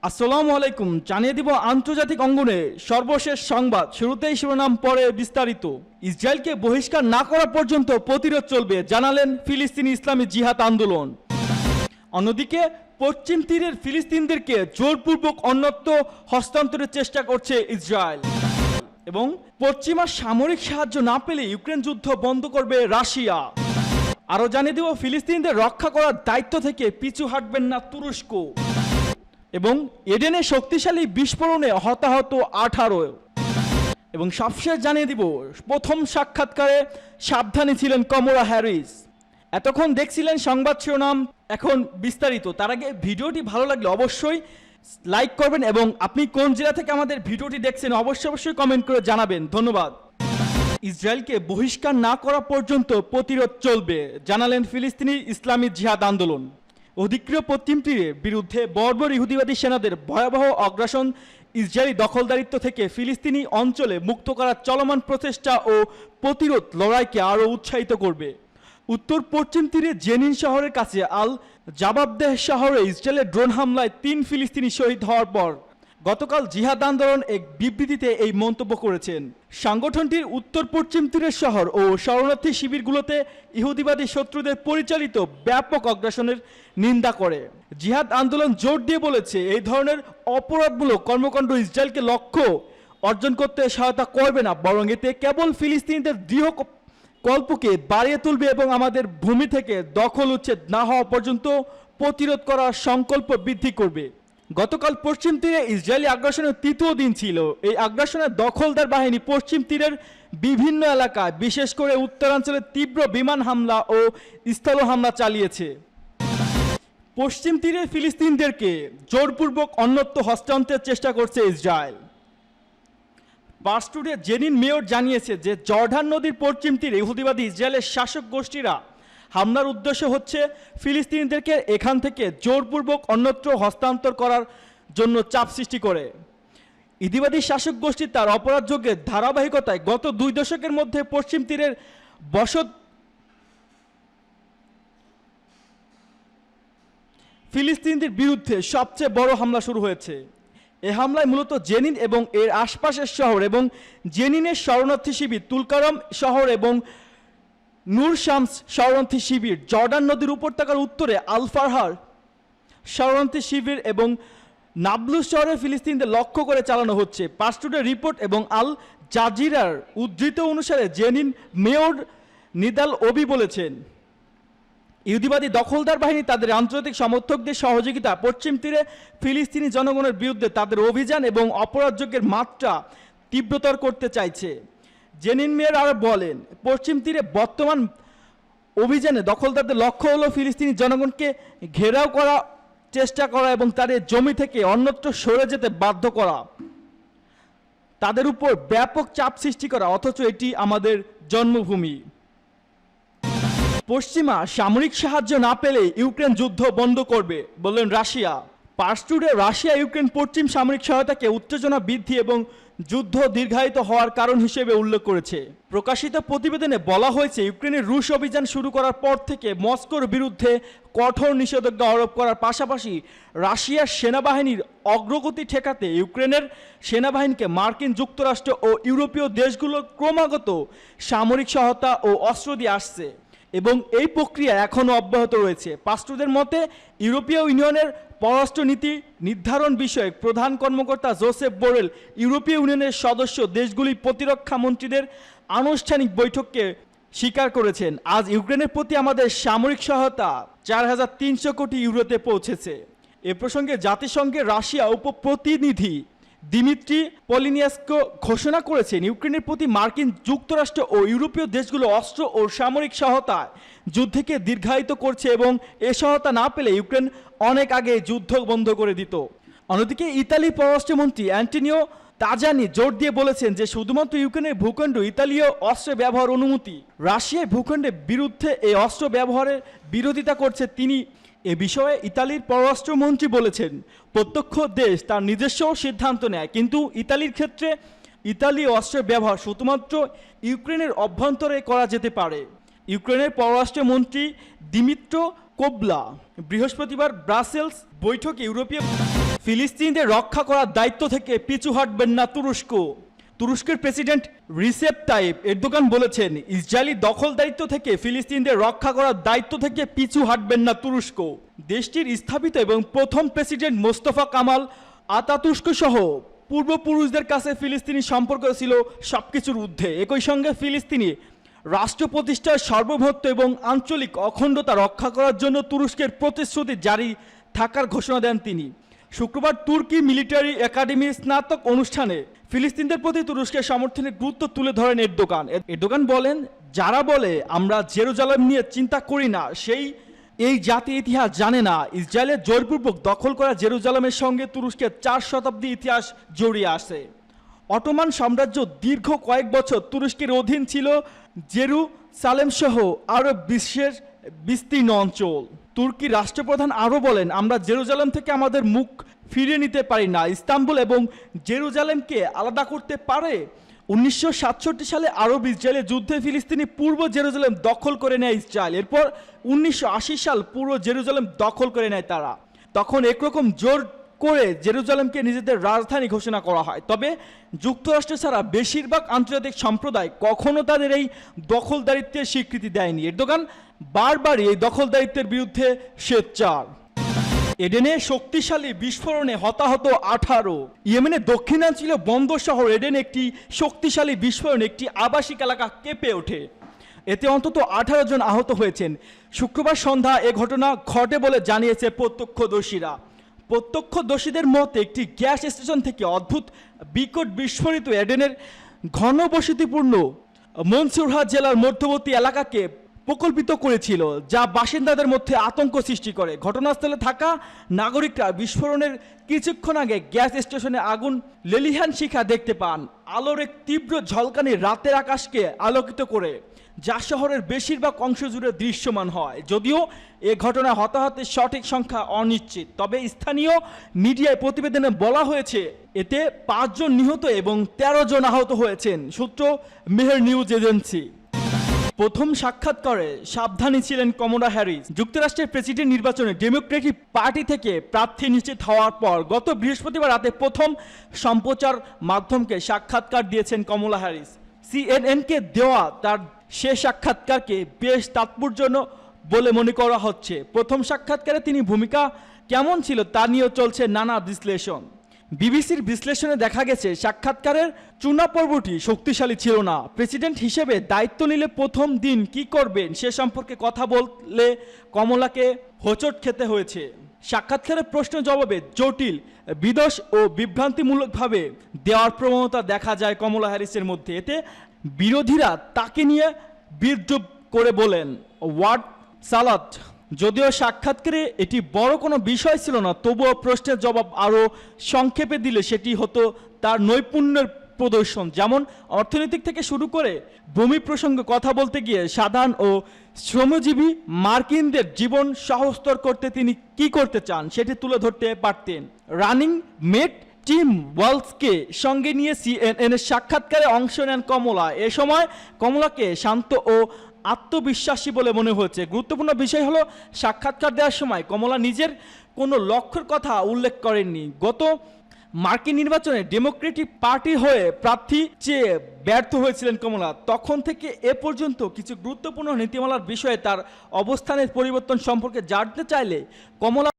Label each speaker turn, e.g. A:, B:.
A: আসসালামু আলাইকুম। জানিয়ে দিব আন্তর্জাতিক অঙ্গনে সর্বশেষ সংবাদ। শুরুতেই শিরোনাম, পরে বিস্তারিত। ইসরায়েলকে বহিষ্কার না করা পর্যন্ত প্রতিরোধ চলবে, জানালেন ফিলিস্তিনি ইসলামী জিহাদ আন্দোলন। অন্যদিকে পশ্চিম তীরের ফিলিস্তিনিদেরকে জোরপূর্বক অন্যত্র হস্তান্তরের চেষ্টা করছে ইসরায়েল এবং পশ্চিমা সামরিক সাহায্য না পেলে ইউক্রেন যুদ্ধ বন্ধ করবে রাশিয়া। আরও জানিয়ে দেব ফিলিস্তিনিদের রক্ষা করার দায়িত্ব থেকে পিছু হাঁটবেন না তুরস্ক এবং এডেনে শক্তিশালী বিস্ফোরণে হতাহত 18। এবং সবশেষ জানিয়ে দিব প্রথম সাক্ষাৎকারে সাবধানী ছিলেন কমলা হ্যারিস। এতক্ষণ দেখছিলেন সংবাদ শিরোনাম, এখন বিস্তারিত। তার আগে ভিডিওটি ভালো লাগলে অবশ্যই লাইক করবেন এবং আপনি কোন জেলা থেকে আমাদের ভিডিওটি দেখছেন অবশ্যই কমেন্ট করে জানাবেন। ধন্যবাদ। ইসরায়েলকে বহিষ্কার না করা পর্যন্ত প্রতিরোধ চলবে, জানালেন ফিলিস্তিনি ইসলামী জিহাদ আন্দোলন। অধিকৃত পশ্চিম তীরের বিরুদ্ধে বর্বর ইহুদিবাদী সেনাদের ভয়াবহ অগ্রাসন ইসরায়েলি দখলদারিত্ব থেকে ফিলিস্তিনি অঞ্চলে মুক্ত করার চলমান প্রচেষ্টা ও প্রতিরোধ লড়াইকে আরও উৎসাহিত করবে। উত্তর পশ্চিম তীরে জেনিন শহরের কাছে আল জাবাবদেহ শহরে ইসরায়েলের ড্রোন হামলায় 3 ফিলিস্তিনি শহীদ হওয়ার পর গতকাল জিহাদ আন্দোলন এক বিবৃতিতে এই মন্তব্য করেছেন। সংগঠনটির উত্তর পশ্চিম তীরের শহর ও শরণার্থী শিবিরগুলোতে ইহুদিবাদী শত্রুদের পরিচালিত ব্যাপক অগ্রাসনের নিন্দা করে। জিহাদ আন্দোলন জোর দিয়ে বলেছে, এই ধরনের অপরাধমূলক কর্মকাণ্ড ইসরায়েলকে লক্ষ্য অর্জন করতে সহায়তা করবে না, বরং এতে কেবল ফিলিস্তিনিদের দৃঢ় কল্পকে বাড়িয়ে তুলবে এবং আমাদের ভূমি থেকে দখল উচ্ছেদ না হওয়া পর্যন্ত প্রতিরোধ করার সংকল্প বৃদ্ধি করবে। গতকাল পশ্চিম তীরে ইসরায়েলি আগ্রাসনের তৃতীয় দিন ছিল। এই আগ্রাসনের দখলদার বাহিনী পশ্চিম তীরের বিভিন্ন এলাকায়, বিশেষ করে উত্তরাঞ্চলে তীব্র বিমান হামলা ও স্থল হামলা চালিয়েছে। পশ্চিম তীরে ফিলিস্তিনিদেরকে জোরপূর্বক অন্যত্র হস্তান্তরের চেষ্টা করছে ইসরায়েল। পার্সটুডে জেনিন মেয়র জানিয়েছে যে জর্ডান নদীর পশ্চিম তীরে ইহুদিবাদী ইসরায়েলের শাসক গোষ্ঠীরা হামলার উদ্দেশ্য হচ্ছে ফিলিস্তিনিদেরকে এখান থেকে জোরপূর্বক অন্যত্র হস্তান্তর করার জন্য চাপ সৃষ্টি করে। ইহুদিবাদী শাসক গোষ্ঠী তার অপরাধযোগ্যের ধারাবাহিকতায় গত 2 দশকের মধ্যে পশ্চিম তীরের বসত ফিলিস্তিনিদের বিরুদ্ধে সবচেয়ে বড় হামলা শুরু হয়েছে। এই হামলায় মূলত জেনিন এবং এর আশপাশের শহর এবং জেনিনের শরণার্থী শিবির, তুলকারম শহর এবং নূর শামস শরণার্থী শিবির, জর্ডান নদীর উপত্যকার উত্তরে আল ফারহার শরণার্থী শিবির এবং নাবলুস শহরে ফিলিস্তিনিদের লক্ষ্য করে চালানো হচ্ছে। পার্সটুডের রিপোর্ট এবং আল জাজিরার উদ্ধৃত অনুসারে জেনিন মেয়র নিদাল ওবি বলেছেন, ইহুদিবাদী দখলদার বাহিনী তাদের আন্তর্জাতিক সমর্থকদের সহযোগিতা পশ্চিম তীরে ফিলিস্তিনি জনগণের বিরুদ্ধে তাদের অভিযান এবং অপরাধযোগ্যের মাত্রা তীব্রতর করতে চাইছে। জেনিন মেয়র আরও বলেন, পশ্চিম তীরে বর্তমান অভিযানে দখলদারদের লক্ষ্য হলো ফিলিস্তিনি জনগণকে ঘেরাও করা, চেষ্টা করা এবং তাদের জমি থেকে অন্যত্র সরে যেতে বাধ্য করা, তাদের উপর ব্যাপক চাপ সৃষ্টি করা, অথচ এটি আমাদের জন্মভূমি। পশ্চিমা সামরিক সাহায্য না পেলে ইউক্রেন যুদ্ধ বন্ধ করবে, বললেন রাশিয়া। পার্সটুডে রাশিয়া ইউক্রেন পশ্চিম সামরিক সহায়তাকে উত্তেজনা বৃদ্ধি এবং যুদ্ধ দীর্ঘায়িত হওয়ার কারণ হিসেবে উল্লেখ করেছে। প্রকাশিত প্রতিবেদনে বলা হয়েছে, ইউক্রেনের রুশ অভিযান শুরু করার পর থেকে মস্কোর বিরুদ্ধে কঠোর নিষেধাজ্ঞা আরোপ করার পাশাপাশি রাশিয়ার সেনাবাহিনীর অগ্রগতি ঠেকাতে ইউক্রেনের সেনাবাহিনীকে মার্কিন যুক্তরাষ্ট্র ও ইউরোপীয় দেশগুলো ক্রমাগত সামরিক সহায়তা ও অস্ত্র দিয়ে আসছে এবং এই প্রক্রিয়া এখনও অব্যাহত রয়েছে। পাস্টুদের মতে, ইউরোপীয় ইউনিয়নের পররাষ্ট্রনীতি নির্ধারণ বিষয়ক প্রধান কর্মকর্তা জোসেফ বোরেল ইউরোপীয় ইউনিয়নের সদস্য দেশগুলির প্রতিরক্ষা মন্ত্রীদের আনুষ্ঠানিক বৈঠককে স্বীকার করেছেন, আজ ইউক্রেনের প্রতি আমাদের সামরিক সহায়তা 4300 কোটি ইউরোতে পৌঁছেছে। এ প্রসঙ্গে জাতিসংঘের রাশিয়া উপপ্রতিনিধি দিমিত্রি পলিনিয়াস্কো ঘোষণা করেছেন, ইউক্রেনের প্রতি মার্কিন যুক্তরাষ্ট্র ও ইউরোপীয় দেশগুলো অস্ত্র ও সামরিক সহায়তা যুদ্ধকে দীর্ঘায়িত করছে এবং এ সহায়তা না পেলে ইউক্রেন অনেক আগে যুদ্ধ বন্ধ করে দিত। অন্যদিকে ইতালির পররাষ্ট্রমন্ত্রী অ্যান্টনিও তাজানি জোর দিয়ে বলেছেন যে শুধুমাত্র ইউক্রেনের ভূখণ্ড ইতালীয় অস্ত্র ব্যবহার অনুমতি, রাশিয়ার ভূখণ্ডের বিরুদ্ধে এই অস্ত্র ব্যবহারের বিরোধিতা করছে। তিনি এ বিষয়ে ইতালির পররাষ্ট্রমন্ত্রী বলেছেন, প্রত্যক্ষ দেশ তার নিজস্ব সিদ্ধান্ত নেয়, কিন্তু ইতালির ক্ষেত্রে ইতালি অস্ত্রের ব্যবহার শুধুমাত্র ইউক্রেনের অভ্যন্তরে করা যেতে পারে। ইউক্রেনের পররাষ্ট্রমন্ত্রী দিমিত্রো কোবলা। বৃহস্পতিবার ব্রাসেলস বৈঠকে ইউরোপীয় ফিলিস্তিনিদের রক্ষা করার দায়িত্ব থেকে পিছু হটবেন না তুরস্ক। তুরস্কের প্রেসিডেন্ট রিসেপ তাইপ এরদোগান বলেছেন, ইসরায়েলি দখলদারিত্ব থেকে ফিলিস্তিনিদের রক্ষা করার দায়িত্ব থেকে পিছু হটবেন না তুরস্ক। দেশটির স্থাপিত এবং প্রথম প্রেসিডেন্ট মোস্তফা কামাল আতাতুর্ক সহ পূর্বপুরুষদের কাছে ফিলিস্তিনি সম্পর্ক ছিল সবকিছুর ঊর্ধ্বে। একই সঙ্গে ফিলিস্তিনি রাষ্ট্র প্রতিষ্ঠার সার্বভৌমত্ব এবং আঞ্চলিক অখণ্ডতা রক্ষা করার জন্য তুরস্কের প্রতিশ্রুতি জারি থাকার ঘোষণা দেন তিনি। শুক্রবার তুর্কি মিলিটারি একাডেমির স্নাতক অনুষ্ঠানে ফিলিস্তিনদের প্রতি তুরস্কের সমর্থনের গুরুত্ব তুলে ধরেন এরদোগান বলেন, যারা বলে আমরা জেরুজালেম নিয়ে চিন্তা করি না, এই জাতি ইতিহাস জানে না। ইসরায়েলের জোরপূর্বক দখল করা জেরুজালেমের সঙ্গে তুরস্কের 4 শতাব্দী ইতিহাস জড়িয়ে আছে। অটোমান সাম্রাজ্য দীর্ঘ কয়েক বছর তুরস্কের অধীন ছিল জেরুসালেম সহ আরও বিশ্বের বিস্তীর্ণ অঞ্চল। তুর্কি রাষ্ট্রপ্রধান আরও বলেন, আমরা জেরুজালেম থেকে আমাদের মুখ ফিরিয়ে নিতে পারি না। ইস্তাম্বুল এবং জেরুজালেমকে আলাদা করতে পারে। 1967 সালে আরব ইসরায়েলের যুদ্ধে ফিলিস্তিনি পূর্ব জেরুজালেম দখল করে নেয় ইসরায়েল। এরপর 1980 সাল পুরো জেরুজালেম দখল করে নেয় তারা। তখন একরকম জোর করে জেরুজালেমকে নিজেদের রাজধানী ঘোষণা করা হয়। তবে যুক্তরাষ্ট্র ছাড়া বেশিরভাগ আন্তর্জাতিক সম্প্রদায় কখনো তাদের এই দখলদারিত্বের স্বীকৃতি দেয়নি। এরদোগান বারবারই এই দখলদারিত্বের বিরুদ্ধে সোচ্চার। এডেনে শক্তিশালী বিস্ফোরণে হতাহত 18। ইয়েমেনের দক্ষিণাঞ্চলীয় বন্দর শহর এডেনে একটি শক্তিশালী বিস্ফোরণে একটি আবাসিক এলাকা কেঁপে ওঠে। এতে অন্তত 18 জন আহত হয়েছেন। শুক্রবার সন্ধ্যা এ ঘটনা ঘটে বলে জানিয়েছে প্রত্যক্ষদর্শীরা। প্রত্যক্ষদর্শীদের মতে একটি গ্যাস স্টেশন থেকে অদ্ভুত বিকট বিস্ফোরিত এডেনের ঘনবসতিপূর্ণ মনসুরহা জেলার মধ্যবর্তী এলাকাকে প্রকল্পিত করেছিল, যা বাসিন্দাদের মধ্যে আতঙ্ক সৃষ্টি করে। ঘটনাস্থলে থাকা নাগরিকরা বিস্ফোরণের কিছুক্ষণ আগে গ্যাস স্টেশনে আগুন লেলিহান শিখা দেখতে পান। আলোর এক তীব্র ঝলকানি রাতের আকাশকে আলোকিত করে, যা শহরের বেশিরভাগ অংশ জুড়ে দৃশ্যমান হয়। যদিও এ ঘটনা হতাহতের সঠিক সংখ্যা অনিশ্চিত, তবে স্থানীয় মিডিয়ায় প্রতিবেদনে বলা হয়েছে এতে 5 জন নিহত এবং 13 জন আহত হয়েছেন। সূত্র মেহের নিউজ এজেন্সি। প্রথম সাক্ষাৎকারে সাবধানী ছিলেন কমলা হ্যারিস। যুক্তরাষ্ট্রের প্রেসিডেন্ট নির্বাচনে ডেমোক্রেটিক পার্টি থেকে প্রার্থী নিশ্চিত হওয়ার পর গত বৃহস্পতিবার রাতে প্রথম সম্প্রচার মাধ্যমকে সাক্ষাৎকার দিয়েছেন কমলা হ্যারিস। সিএনএনকে দেওয়া তার সে সাক্ষাৎকারকে বেশ তাৎপর্যপূর্ণ বলে মনে করা হচ্ছে। প্রথম সাক্ষাৎকারে তিনি ভূমিকা কেমন ছিল তা নিয়েও চলছে নানা বিশ্লেষণ। বিবিসির বিশ্লেষণে দেখা গেছে সাক্ষাৎকারের চূড়া পর্বটি শক্তিশালী ছিল না। প্রেসিডেন্ট হিসেবে দায়িত্ব নিলে প্রথম দিন কি করবেন সে সম্পর্কে কথা বললে কমলাকে হোঁচট খেতে হয়েছে। সাক্ষাৎকারের প্রশ্ন জবাবে জটিল, বিদোষ ও বিভ্রান্তিমূলকভাবে দেওয়ার প্রবণতা দেখা যায় কমলা হ্যারিসের মধ্যে। এতে বিরোধীরা তাকে নিয়ে বিদ্রুপ করে বলেন ওয়ার্ড সালাদ। যদিও সাক্ষাৎকারে এটি বড় কোনো বিষয় ছিল না, তবুও প্রশ্নের জবাব আরও সংক্ষেপে দিলে সেটি হতো তার নৈপুণ্যের প্রদর্শন। যেমন অর্থনৈতিক থেকে শুরু করে ভূমি প্রসঙ্গে কথা বলতে গিয়ে সাধারণ ও শ্রমজীবী মার্কিনদের জীবন সহজতর করতে তিনি কি করতে চান সেটি তুলে ধরতে পারতেন। রানিং মেট টিম ওয়ালসকে সঙ্গে নিয়ে সিএনএনের সাক্ষাৎকারে অংশ নেন কমলা। এ সময় কমলাকে শান্ত ও আত্মবিশ্বাসী বলে মনে হয়েছে। গুরুত্বপূর্ণ বিষয় হলো সাক্ষাৎকার দেওয়ার সময় কমলা নিজের কোনো লক্ষ্যের কথা উল্লেখ করেননি। গত মার্কিন নির্বাচনে ডেমোক্রেটিক পার্টি হয়ে প্রার্থী চেয়ে ব্যর্থ হয়েছিলেন কমলা। তখন থেকে এ পর্যন্ত কিছু গুরুত্বপূর্ণ নীতিমালার বিষয়ে তার অবস্থানের পরিবর্তন সম্পর্কে জানতে চাইলে কমলা